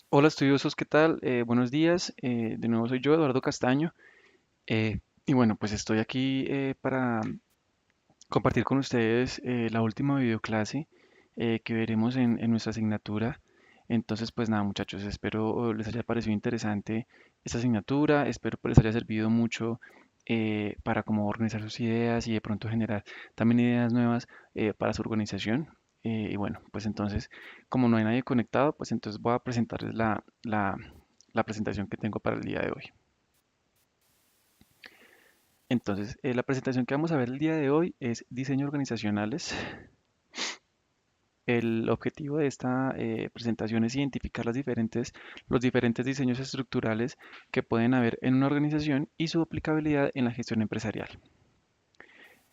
Hola estudiosos, ¿qué tal? Buenos días. De nuevo soy yo, Eduardo Castaño. Y bueno, pues estoy aquí para compartir con ustedes la última videoclase que veremos en nuestra asignatura. Entonces, pues nada, muchachos, espero les haya parecido interesante esta asignatura. Espero que les haya servido mucho para cómo organizar sus ideas y de pronto generar también ideas nuevas para su organización. Y bueno, pues entonces, como no hay nadie conectado, pues entonces voy a presentarles la presentación que tengo para el día de hoy. Entonces, la presentación que vamos a ver el día de hoy es diseño organizacionales. El objetivo de esta presentación es identificar los diferentes diseños estructurales que pueden haber en una organización y su aplicabilidad en la gestión empresarial.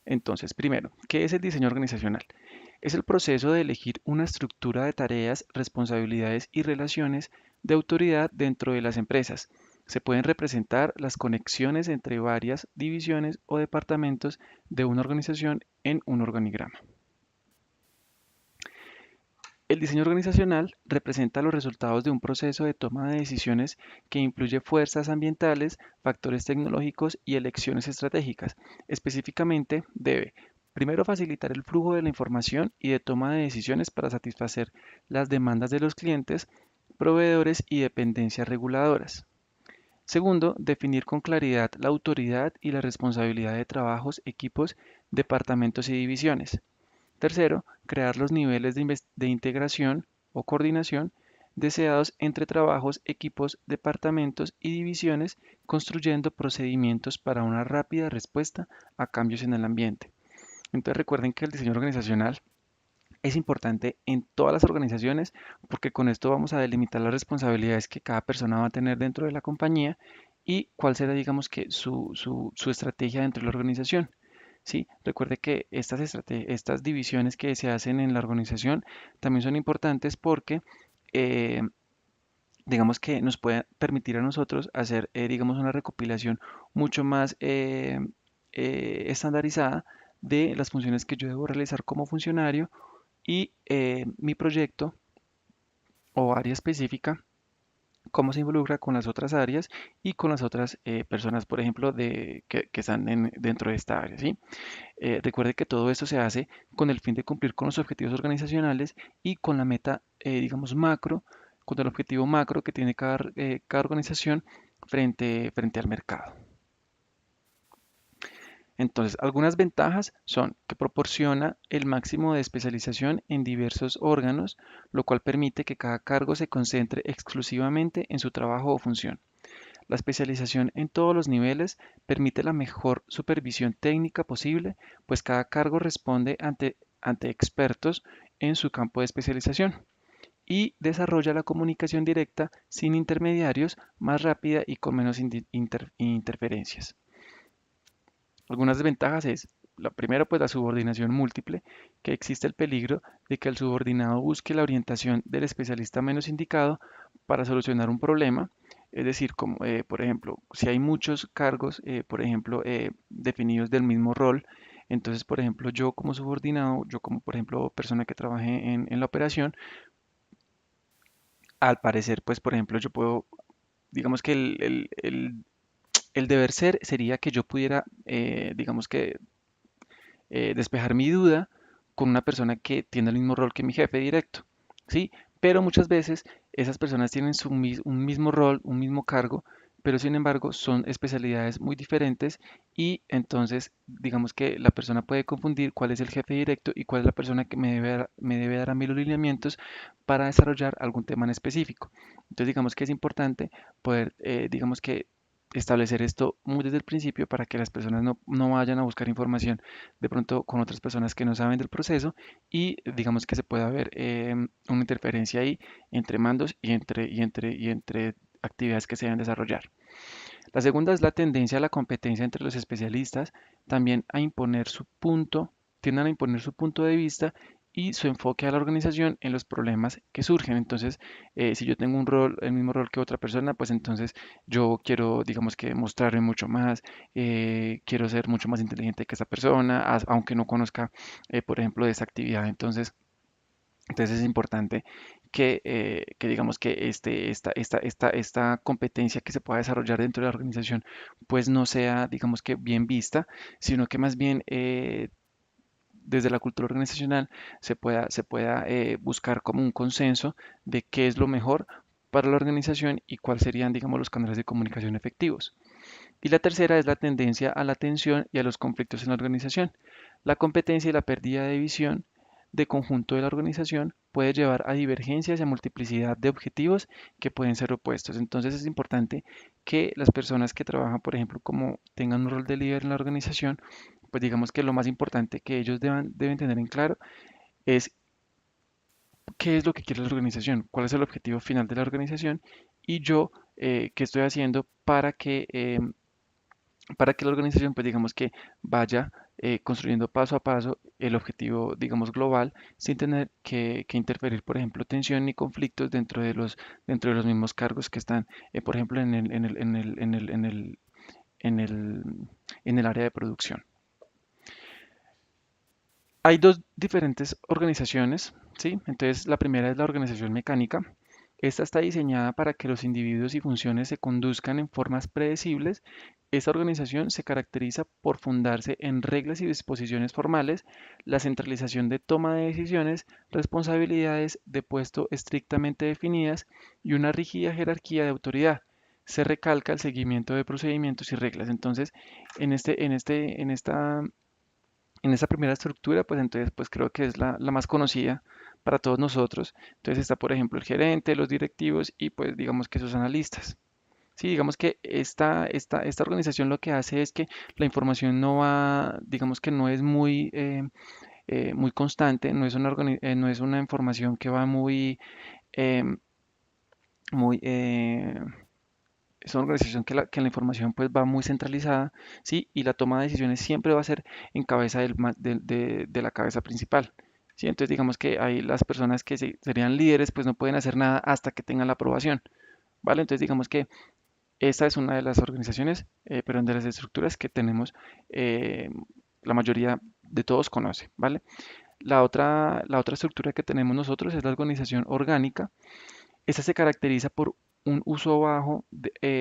Entonces, primero, ¿qué es el diseño organizacional? Es el proceso de elegir una estructura de tareas, responsabilidades y relaciones de autoridad dentro de las empresas. Se pueden representar las conexiones entre varias divisiones o departamentos de una organización en un organigrama. El diseño organizacional representa los resultados de un proceso de toma de decisiones que incluye fuerzas ambientales, factores tecnológicos y elecciones estratégicas. Específicamente, debe, primero, facilitar el flujo de la información y de toma de decisiones para satisfacer las demandas de los clientes, proveedores y dependencias reguladoras. Segundo, definir con claridad la autoridad y la responsabilidad de trabajos, equipos, departamentos y divisiones. Tercero, crear los niveles de integración o coordinación deseados entre trabajos, equipos, departamentos y divisiones, construyendo procedimientos para una rápida respuesta a cambios en el ambiente. Entonces recuerden que el diseño organizacional es importante en todas las organizaciones porque con esto vamos a delimitar las responsabilidades que cada persona va a tener dentro de la compañía y cuál será, digamos que, su estrategia dentro de la organización. ¿Sí? Recuerde que estas divisiones que se hacen en la organización también son importantes porque, eh, digamos que nos puede permitir a nosotros hacer, digamos, una recopilación mucho más estandarizada de las funciones que yo debo realizar como funcionario y mi proyecto o área específica, cómo se involucra con las otras áreas y con las otras personas, por ejemplo, que están dentro de esta área, ¿sí? Recuerde que todo esto se hace con el fin de cumplir con los objetivos organizacionales y con la meta, digamos, macro, con el objetivo macro que tiene cada organización frente al mercado. Entonces, algunas ventajas son que proporciona el máximo de especialización en diversos órganos, lo cual permite que cada cargo se concentre exclusivamente en su trabajo o función. La especialización en todos los niveles permite la mejor supervisión técnica posible, pues cada cargo responde ante expertos en su campo de especialización y desarrolla la comunicación directa sin intermediarios, más rápida y con menos interferencias. Algunas desventajas es, la primera, pues la subordinación múltiple, que existe el peligro de que el subordinado busque la orientación del especialista menos indicado para solucionar un problema. Es decir, como, por ejemplo, si hay muchos cargos, por ejemplo, definidos del mismo rol, entonces, por ejemplo, yo como subordinado, yo como, por ejemplo, persona que trabaje en la operación, al parecer, pues, por ejemplo, yo puedo, digamos que el deber ser sería que yo pudiera, digamos que despejar mi duda con una persona que tiene el mismo rol que mi jefe directo, ¿sí? Pero muchas veces esas personas tienen un mismo rol, un mismo cargo, pero sin embargo son especialidades muy diferentes y entonces digamos que la persona puede confundir cuál es el jefe directo y cuál es la persona que me debe dar a mí los lineamientos para desarrollar algún tema en específico. Entonces digamos que es importante poder, digamos que establecer esto muy desde el principio para que las personas no vayan a buscar información de pronto con otras personas que no saben del proceso y digamos que se puede haber una interferencia ahí entre mandos y entre actividades que se deben desarrollar. La segunda es la tendencia a la competencia entre los especialistas, también a imponer su punto, tienden a imponer su punto de vista y su enfoque a la organización en los problemas que surgen. Entonces, si yo tengo un rol, el mismo rol que otra persona, pues entonces yo quiero, digamos que mostrarme mucho más, quiero ser mucho más inteligente que esa persona, aunque no conozca, por ejemplo, de esa actividad. Entonces es importante que digamos que esta competencia que se pueda desarrollar dentro de la organización pues no sea, digamos que bien vista, sino que más bien desde la cultura organizacional se pueda buscar como un consenso de qué es lo mejor para la organización y cuáles serían, digamos, los canales de comunicación efectivos. Y la tercera es la tendencia a la tensión y a los conflictos en la organización. La competencia y la pérdida de visión de conjunto de la organización puede llevar a divergencias y a multiplicidad de objetivos que pueden ser opuestos. Entonces es importante que las personas que trabajan, por ejemplo, como tengan un rol de líder en la organización, pues digamos que lo más importante que ellos deben tener en claro es qué es lo que quiere la organización, cuál es el objetivo final de la organización y yo qué estoy haciendo para que la organización, pues digamos que vaya construyendo paso a paso el objetivo, digamos, global, sin tener que interferir, por ejemplo, tensión ni conflictos dentro de los mismos cargos que están, por ejemplo, en el, en el área de producción. Hay dos diferentes organizaciones, ¿sí? Entonces, la primera es la organización mecánica. Esta está diseñada para que los individuos y funciones se conduzcan en formas predecibles. Esta organización se caracteriza por fundarse en reglas y disposiciones formales, la centralización de toma de decisiones, responsabilidades de puesto estrictamente definidas y una rígida jerarquía de autoridad. Se recalca el seguimiento de procedimientos y reglas. Entonces, en esta primera estructura, pues entonces pues creo que es la más conocida para todos nosotros. Entonces está, por ejemplo, el gerente, los directivos y pues digamos que sus analistas. Sí, digamos que esta organización lo que hace es que la información no va, digamos que no es muy constante, no es una información que va em, muy, es una organización que la información pues va muy centralizada, ¿sí? Y la toma de decisiones siempre va a ser en cabeza de la cabeza principal, ¿sí? Entonces digamos que ahí las personas que serían líderes pues no pueden hacer nada hasta que tengan la aprobación, ¿vale? Entonces digamos que esta es una de las organizaciones, pero de las estructuras que tenemos, eh, la mayoría de todos conoce, ¿vale? La otra estructura que tenemos nosotros es la organización orgánica. Esta se caracteriza por un uso bajo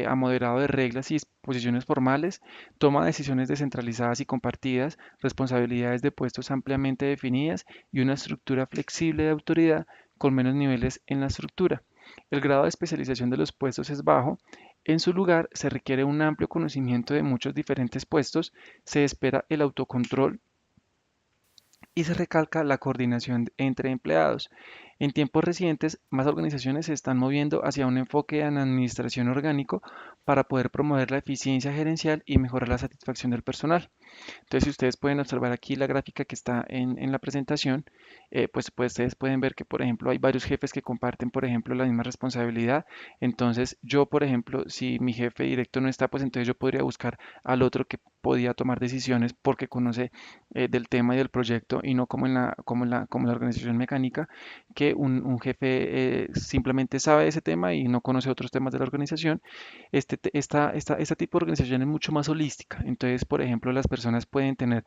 a moderado de reglas y disposiciones formales, toma decisiones descentralizadas y compartidas, responsabilidades de puestos ampliamente definidas y una estructura flexible de autoridad con menos niveles en la estructura. El grado de especialización de los puestos es bajo. En su lugar, se requiere un amplio conocimiento de muchos diferentes puestos, se espera el autocontrol y se recalca la coordinación entre empleados. En tiempos recientes, más organizaciones se están moviendo hacia un enfoque en administración orgánico para poder promover la eficiencia gerencial y mejorar la satisfacción del personal. Entonces, si ustedes pueden observar aquí la gráfica que está en la presentación, pues ustedes pueden ver que, por ejemplo, hay varios jefes que comparten, por ejemplo, la misma responsabilidad. Entonces, yo, por ejemplo, si mi jefe directo no está, pues entonces yo podría buscar al otro que podía tomar decisiones porque conoce del tema y del proyecto y no como la organización mecánica, que un jefe simplemente sabe de ese tema y no conoce otros temas de la organización. Esta tipo de organización es mucho más holística. Entonces, por ejemplo, las personas pueden tener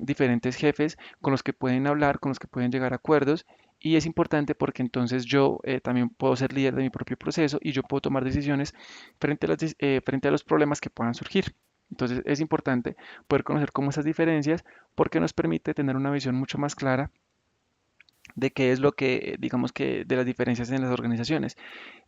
diferentes jefes con los que pueden hablar, con los que pueden llegar a acuerdos. Y es importante porque entonces yo también puedo ser líder de mi propio proceso y yo puedo tomar decisiones frente a los problemas que puedan surgir. Entonces es importante poder conocer cómo esas diferencias porque nos permite tener una visión mucho más clara de qué es lo que, digamos que, de las diferencias en las organizaciones.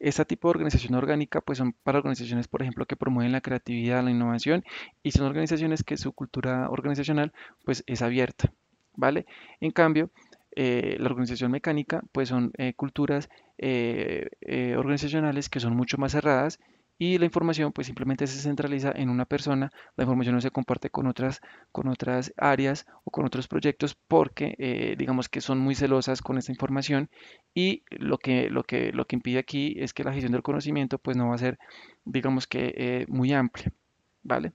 Este tipo de organización orgánica, pues son para organizaciones, por ejemplo, que promueven la creatividad, la innovación y son organizaciones que su cultura organizacional, pues es abierta, ¿vale? En cambio, la organización mecánica, pues son culturas organizacionales que son mucho más cerradas y la información, pues simplemente se centraliza en una persona, la información no se comparte con otras áreas o con otros proyectos porque digamos que son muy celosas con esta información y lo que impide aquí es que la gestión del conocimiento pues no va a ser digamos que muy amplia, ¿vale?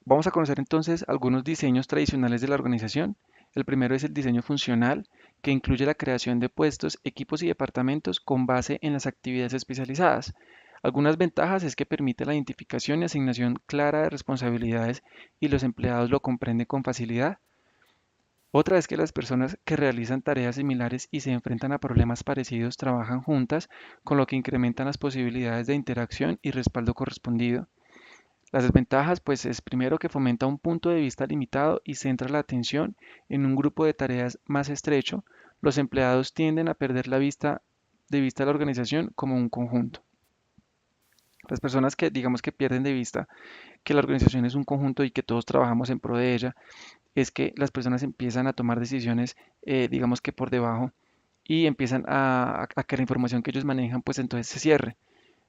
Vamos a conocer entonces algunos diseños tradicionales de la organización. El primero es el diseño funcional, que incluye la creación de puestos, equipos y departamentos con base en las actividades especializadas. Algunas ventajas es que permite la identificación y asignación clara de responsabilidades y los empleados lo comprenden con facilidad. Otra es que las personas que realizan tareas similares y se enfrentan a problemas parecidos trabajan juntas, con lo que incrementan las posibilidades de interacción y respaldo correspondido. Las desventajas, pues, es primero que fomenta un punto de vista limitado y centra la atención en un grupo de tareas más estrecho. Los empleados tienden a perder de vista la organización como un conjunto. Las personas que digamos que pierden de vista que la organización es un conjunto y que todos trabajamos en pro de ella, es que las personas empiezan a tomar decisiones, digamos que por debajo, y empiezan a que la información que ellos manejan, pues entonces se cierre.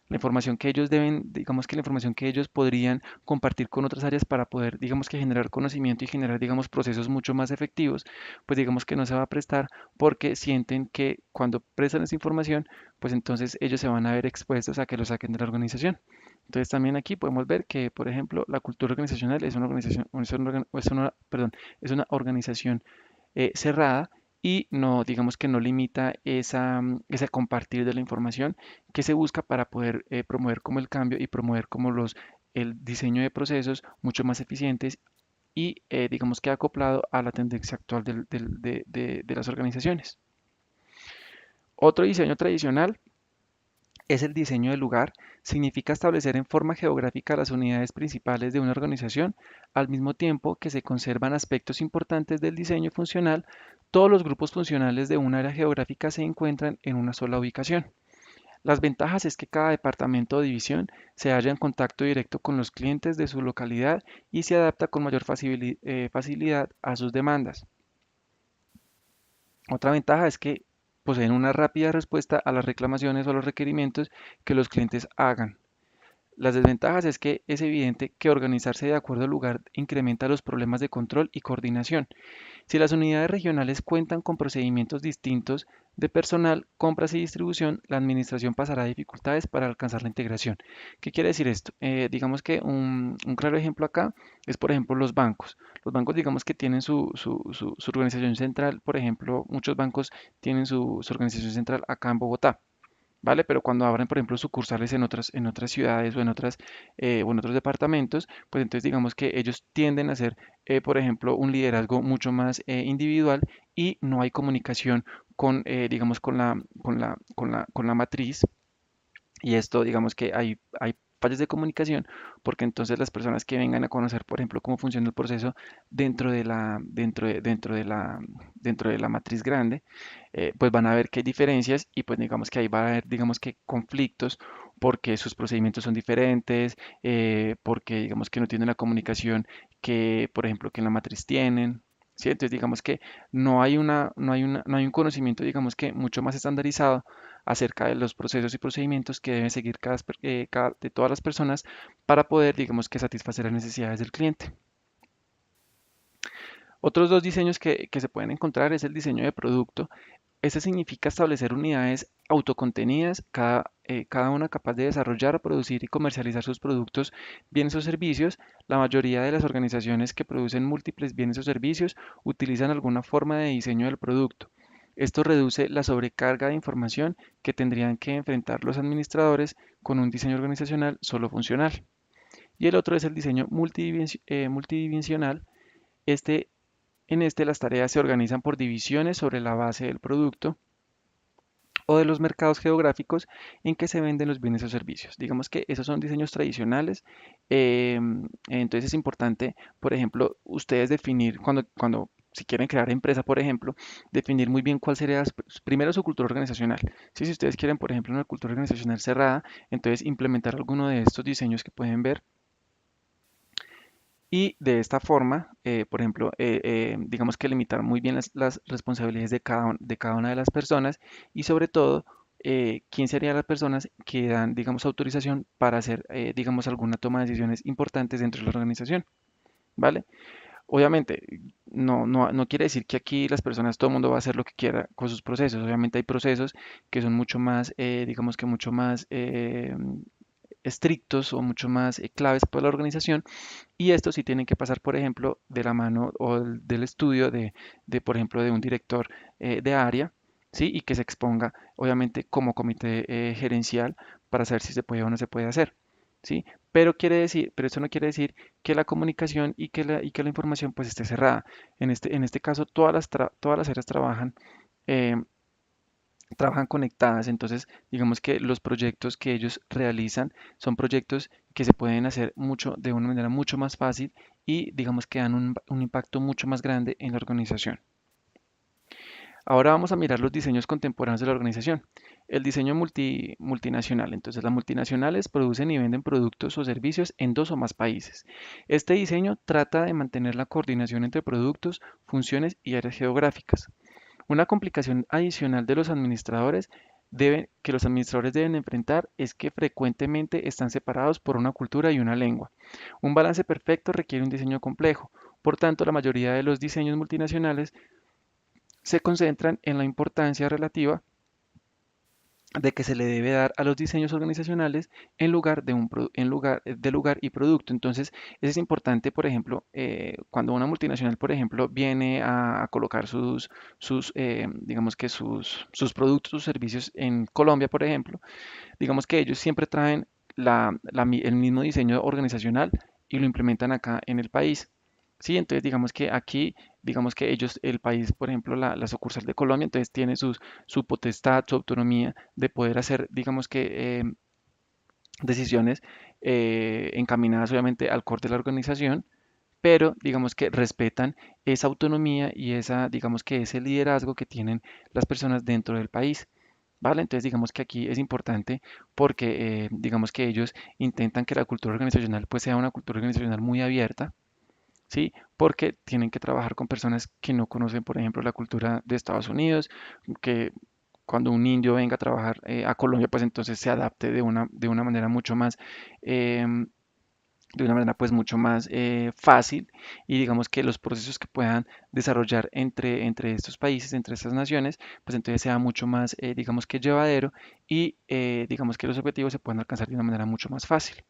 La información que ellos deben, digamos que la información que ellos podrían compartir con otras áreas para poder, digamos que generar conocimiento y generar, digamos, procesos mucho más efectivos, pues digamos que no se va a prestar porque sienten que cuando prestan esa información, pues entonces ellos se van a ver expuestos a que lo saquen de la organización. Entonces también aquí podemos ver que, por ejemplo, la cultura organizacional es una organización, perdón, es una organización cerrada y no, digamos que no limita ese compartir de la información que se busca para poder promover como el cambio y promover como el diseño de procesos mucho más eficientes y digamos que acoplado a la tendencia actual de las organizaciones. Otro diseño tradicional es el diseño del lugar. Significa establecer en forma geográfica las unidades principales de una organización, al mismo tiempo que se conservan aspectos importantes del diseño funcional. Todos los grupos funcionales de un área geográfica se encuentran en una sola ubicación. Las ventajas es que cada departamento o división se halla en contacto directo con los clientes de su localidad y se adapta con mayor facilidad a sus demandas. Otra ventaja es que poseen una rápida respuesta a las reclamaciones o los requerimientos que los clientes hagan. Las desventajas es que es evidente que organizarse de acuerdo al lugar incrementa los problemas de control y coordinación. Si las unidades regionales cuentan con procedimientos distintos de personal, compras y distribución, la administración pasará dificultades para alcanzar la integración. ¿Qué quiere decir esto? Digamos que un claro ejemplo acá es, por ejemplo, los bancos. Los bancos, digamos que tienen su organización central, por ejemplo, muchos bancos tienen su organización central acá en Bogotá. ¿Vale? Pero cuando abren, por ejemplo, sucursales en otras ciudades o en otros departamentos, pues entonces digamos que ellos tienden a hacer, por ejemplo, un liderazgo mucho más individual y no hay comunicación digamos, con la matriz y esto, digamos que hay fallas de comunicación porque entonces las personas que vengan a conocer, por ejemplo, cómo funciona el proceso dentro de la matriz grande, pues van a ver que hay diferencias y pues digamos que ahí va a haber, digamos que conflictos porque sus procedimientos son diferentes, porque digamos que no tienen la comunicación que, por ejemplo, que en la matriz tienen. ¿Sí? Entonces digamos que no hay un conocimiento, digamos que mucho más estandarizado acerca de los procesos y procedimientos que deben seguir de todas las personas para poder, digamos que satisfacer las necesidades del cliente. Otros dos diseños que se pueden encontrar es el diseño de producto. Este significa establecer unidades autocontenidas, cada una capaz de desarrollar, producir y comercializar sus productos, bienes o servicios. La mayoría de las organizaciones que producen múltiples bienes o servicios utilizan alguna forma de diseño del producto. Esto reduce la sobrecarga de información que tendrían que enfrentar los administradores con un diseño organizacional solo funcional. Y el otro es el diseño multidimensional. Este, en este las tareas se organizan por divisiones sobre la base del producto o de los mercados geográficos en que se venden los bienes o servicios. Digamos que esos son diseños tradicionales. Entonces es importante, por ejemplo, ustedes definir cuando si quieren crear empresa, por ejemplo, definir muy bien cuál sería primero su cultura organizacional. Sí, si ustedes quieren, por ejemplo, una cultura organizacional cerrada, entonces implementar alguno de estos diseños que pueden ver y de esta forma, por ejemplo, digamos que limitar muy bien las responsabilidades de cada una de las personas y sobre todo, quién serían las personas que dan, digamos, autorización para hacer, digamos, alguna toma de decisiones importantes dentro de la organización, ¿vale? Obviamente, no quiere decir que aquí las personas, todo el mundo va a hacer lo que quiera con sus procesos. Obviamente hay procesos que son mucho más, digamos que mucho más estrictos o mucho más claves para la organización y estos sí tienen que pasar, por ejemplo, de la mano o del estudio por ejemplo, de un director de área, ¿sí? Y que se exponga, obviamente, como comité gerencial para saber si se puede o no se puede hacer, ¿sí? pero esto no quiere decir que la comunicación y que la información pues esté cerrada. En este caso, todas las áreas eh, trabajan conectadas, entonces digamos que los proyectos que ellos realizan son proyectos que se pueden hacer mucho de una manera mucho más fácil y digamos que dan un impacto mucho más grande en la organización. Ahora vamos a mirar los diseños contemporáneos de la organización. El diseño multinacional. Entonces, las multinacionales producen y venden productos o servicios en dos o más países. Este diseño trata de mantener la coordinación entre productos, funciones y áreas geográficas. Una complicación adicional de que los administradores deben enfrentar es que frecuentemente están separados por una cultura y una lengua. Un balance perfecto requiere un diseño complejo. Por tanto, la mayoría de los diseños multinacionales se concentran en la importancia relativa de que se le debe dar a los diseños organizacionales en lugar y producto. Entonces, eso es importante, por ejemplo, cuando una multinacional, por ejemplo, viene a colocar digamos que sus productos o servicios en Colombia, por ejemplo, digamos que ellos siempre traen el mismo diseño organizacional y lo implementan acá en el país. Sí, entonces digamos que aquí, digamos que el país, por ejemplo, la sucursal de Colombia, entonces tiene su potestad, su autonomía de poder hacer, digamos que, decisiones encaminadas obviamente al core de la organización, pero digamos que respetan esa autonomía y digamos que ese liderazgo que tienen las personas dentro del país. ¿Vale? Entonces digamos que aquí es importante porque digamos que ellos intentan que la cultura organizacional pues sea una cultura organizacional muy abierta, ¿sí? Porque tienen que trabajar con personas que no conocen, por ejemplo, la cultura de Estados Unidos, que cuando un indio venga a trabajar a Colombia, pues entonces se adapte de una manera mucho más, em, de una manera pues mucho más fácil y digamos que los procesos que puedan desarrollar entre estos países, entre estas naciones, pues entonces sea mucho más, digamos que llevadero y digamos que los objetivos se puedan alcanzar de una manera mucho más fácil.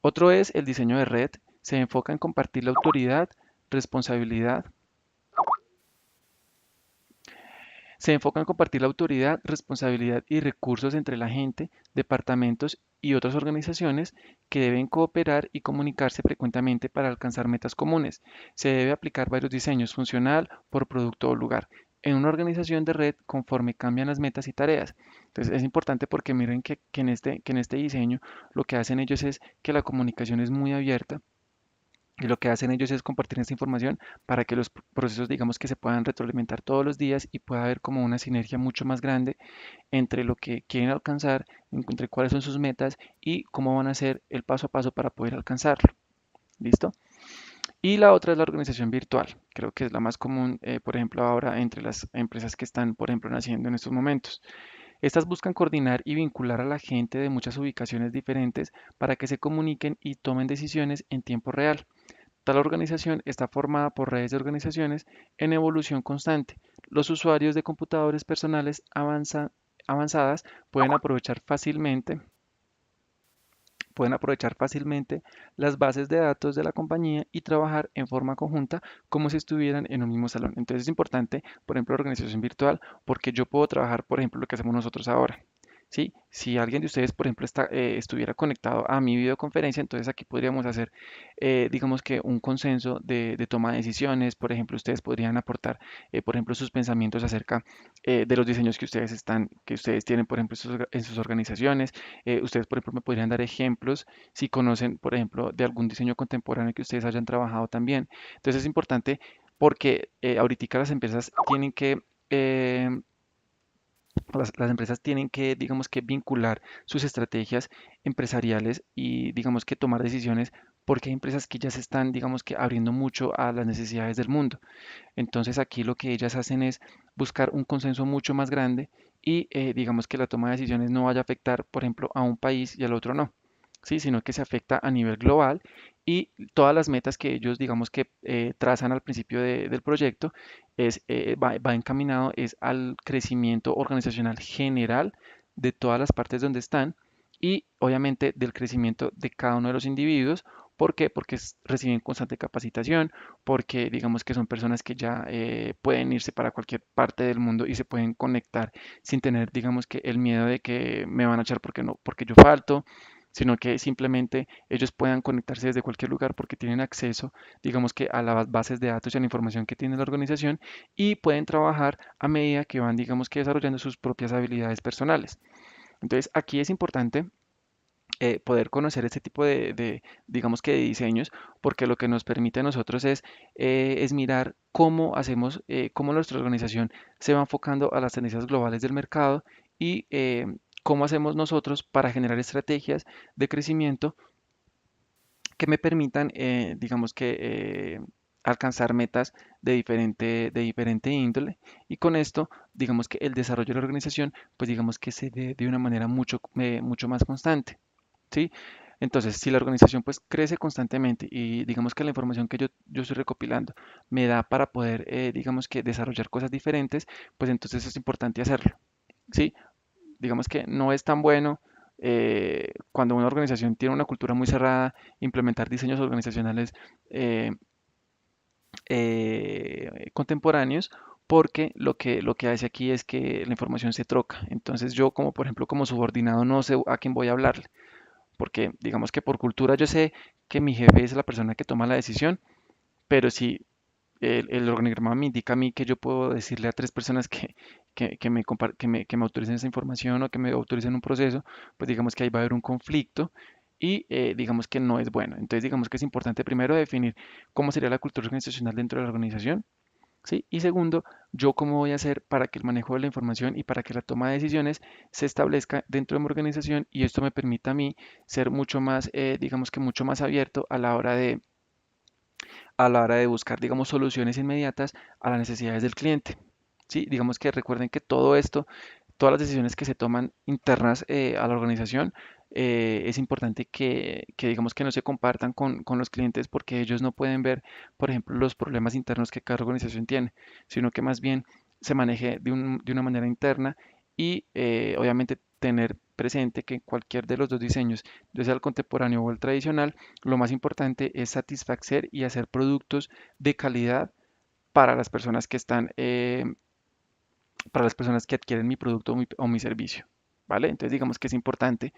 Otro es el diseño de red. Se enfoca en compartir la autoridad, responsabilidad. Se enfoca en compartir la autoridad, responsabilidad y recursos entre la gente, departamentos y otras organizaciones que deben cooperar y comunicarse frecuentemente para alcanzar metas comunes. Se debe aplicar varios diseños funcional por producto o lugar en una organización de red conforme cambian las metas y tareas. Entonces es importante porque miren que en este diseño lo que hacen ellos es que la comunicación es muy abierta y lo que hacen ellos es compartir esta información para que los procesos, digamos que se puedan retroalimentar todos los días y pueda haber como una sinergia mucho más grande entre lo que quieren alcanzar, entre cuáles son sus metas y cómo van a hacer el paso a paso para poder alcanzarlo. ¿Listo? Y la otra es la organización virtual. Creo que es la más común, por ejemplo, ahora entre las empresas que están, por ejemplo, naciendo en estos momentos. Estas buscan coordinar y vincular a la gente de muchas ubicaciones diferentes para que se comuniquen y tomen decisiones en tiempo real. Tal organización está formada por redes de organizaciones en evolución constante. Los usuarios de computadores personales avanzadas pueden aprovechar fácilmente las bases de datos de la compañía y trabajar en forma conjunta como si estuvieran en un mismo salón. Entonces es importante, por ejemplo, la organización virtual, porque yo puedo trabajar, por ejemplo, lo que hacemos nosotros ahora. ¿Sí? Si alguien de ustedes, por ejemplo, estuviera conectado a mi videoconferencia, entonces aquí podríamos hacer, digamos que un consenso de toma de decisiones. Por ejemplo, ustedes podrían aportar, por ejemplo, sus pensamientos acerca de los diseños que ustedes tienen, por ejemplo, en sus organizaciones. Ustedes, por ejemplo, me podrían dar ejemplos si conocen, por ejemplo, de algún diseño contemporáneo que ustedes hayan trabajado también. Entonces es importante porque ahorita eh, las empresas tienen que, digamos que, vincular sus estrategias empresariales y, digamos que, tomar decisiones porque hay empresas que ya se están, digamos que, abriendo mucho a las necesidades del mundo. Entonces aquí lo que ellas hacen es buscar un consenso mucho más grande y digamos que la toma de decisiones no vaya a afectar, por ejemplo, a un país y al otro no, ¿sí? Sino que se afecta a nivel global y todas las metas que ellos, digamos que trazan al principio del proyecto va encaminado es al crecimiento organizacional general de todas las partes donde están y obviamente del crecimiento de cada uno de los individuos. ¿Por qué? Porque reciben constante capacitación, porque digamos que son personas que ya pueden irse para cualquier parte del mundo y se pueden conectar sin tener, digamos que el miedo de que me van a echar porque no, porque yo falto. sino que simplemente ellos puedan conectarse desde cualquier lugar porque tienen acceso, digamos que a las bases de datos y a la información que tiene la organización y pueden trabajar a medida que van, digamos que desarrollando sus propias habilidades personales. Entonces, aquí es importante poder conocer este tipo digamos que de diseños, porque lo que nos permite a nosotros es mirar cómo hacemos, cómo nuestra organización se va enfocando a las tendencias globales del mercado y cómo hacemos nosotros para generar estrategias de crecimiento que me permitan, digamos que, alcanzar metas de diferente índole y con esto, digamos que el desarrollo de la organización, pues digamos que se dé de una manera mucho más constante. ¿Sí? Entonces, si la organización pues crece constantemente y digamos que la información que yo estoy recopilando me da para poder, digamos que desarrollar cosas diferentes, pues entonces es importante hacerlo, ¿sí? Digamos que no es tan bueno cuando una organización tiene una cultura muy cerrada, implementar diseños organizacionales eh, contemporáneos, porque lo que hace aquí es que la información se troca. Entonces yo como por ejemplo como subordinado no sé a quién voy a hablarle porque digamos que por cultura yo sé que mi jefe es la persona que toma la decisión, pero si el organigrama me indica a mí que yo puedo decirle a tres personas que me autoricen esa información o que me autoricen un proceso, pues digamos que ahí va a haber un conflicto y digamos que no es bueno. Entonces digamos que es importante primero definir cómo sería la cultura organizacional dentro de la organización. ¿Sí? Y segundo, yo cómo voy a hacer para que el manejo de la información y para que la toma de decisiones se establezca dentro de mi organización y esto me permita a mí ser mucho más, digamos que mucho más abierto a la hora de buscar, digamos, soluciones inmediatas a las necesidades del cliente. Sí, digamos que recuerden que todo esto, todas las decisiones que se toman internas a la organización, es importante que digamos que no se compartan con los clientes porque ellos no pueden ver, por ejemplo, los problemas internos que cada organización tiene, sino que más bien se maneje de una manera interna y obviamente tener presente que cualquier de los dos diseños, ya sea el contemporáneo o el tradicional, lo más importante es satisfacer y hacer productos de calidad para las personas que están, para las personas que adquieren mi producto o mi servicio. ¿Vale? Entonces digamos que es importante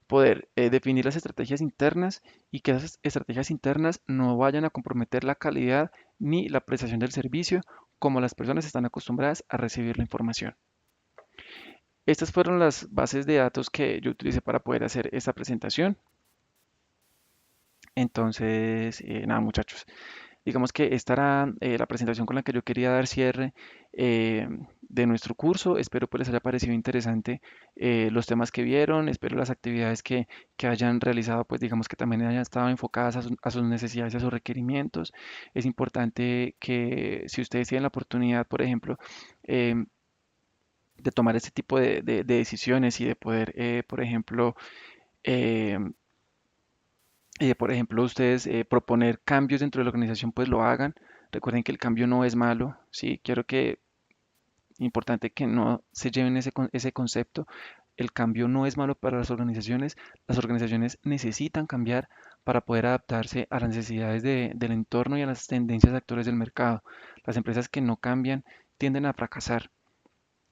poder definir las estrategias internas y que esas estrategias internas no vayan a comprometer la calidad ni la prestación del servicio como las personas están acostumbradas a recibir la información. Estas fueron las bases de datos que yo utilicé para poder hacer esta presentación. Entonces, nada muchachos, digamos que esta era la presentación con la que yo quería dar cierre de nuestro curso. Espero pues les haya parecido interesante los temas que vieron, espero las actividades que hayan realizado, pues digamos que también hayan estado enfocadas a sus necesidades y a sus requerimientos. Es importante que si ustedes tienen la oportunidad, por ejemplo, de tomar este tipo de decisiones y de poder, eh, por ejemplo, ustedes proponer cambios dentro de la organización, pues lo hagan. Recuerden que el cambio no es malo, ¿sí? Quiero que, importante que no se lleven ese concepto. El cambio no es malo para las organizaciones. Las organizaciones necesitan cambiar para poder adaptarse a las necesidades del entorno y a las tendencias actuales del mercado. Las empresas que no cambian tienden a fracasar.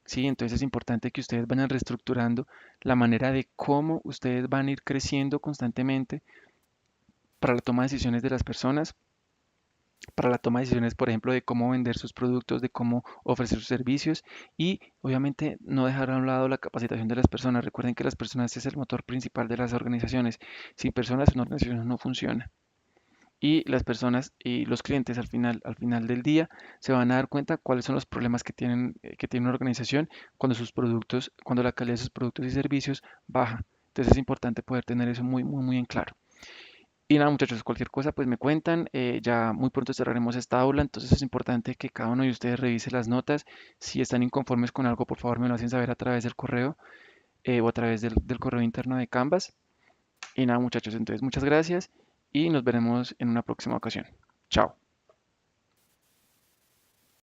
Sí, entonces es importante que ustedes vayan reestructurando la manera de cómo ustedes van a ir creciendo constantemente para la toma de decisiones de las personas, para la toma de decisiones, por ejemplo, de cómo vender sus productos, de cómo ofrecer sus servicios y obviamente no dejar a un lado la capacitación de las personas. Recuerden que las personas es el motor principal de las organizaciones. Sin personas una organización no funciona. Y las personas y los clientes al final del día se van a dar cuenta cuáles son los problemas que tiene una organización cuando la calidad de sus productos y servicios baja. Entonces es importante poder tener eso muy, muy, muy en claro. Y nada, muchachos, cualquier cosa, pues me cuentan. Ya muy pronto cerraremos esta aula, entonces es importante que cada uno de ustedes revise las notas. Si están inconformes con algo, por favor me lo hacen saber a través del correo o a través del correo interno de Canvas. Y nada, muchachos, entonces muchas gracias y nos veremos en una próxima ocasión. Chao.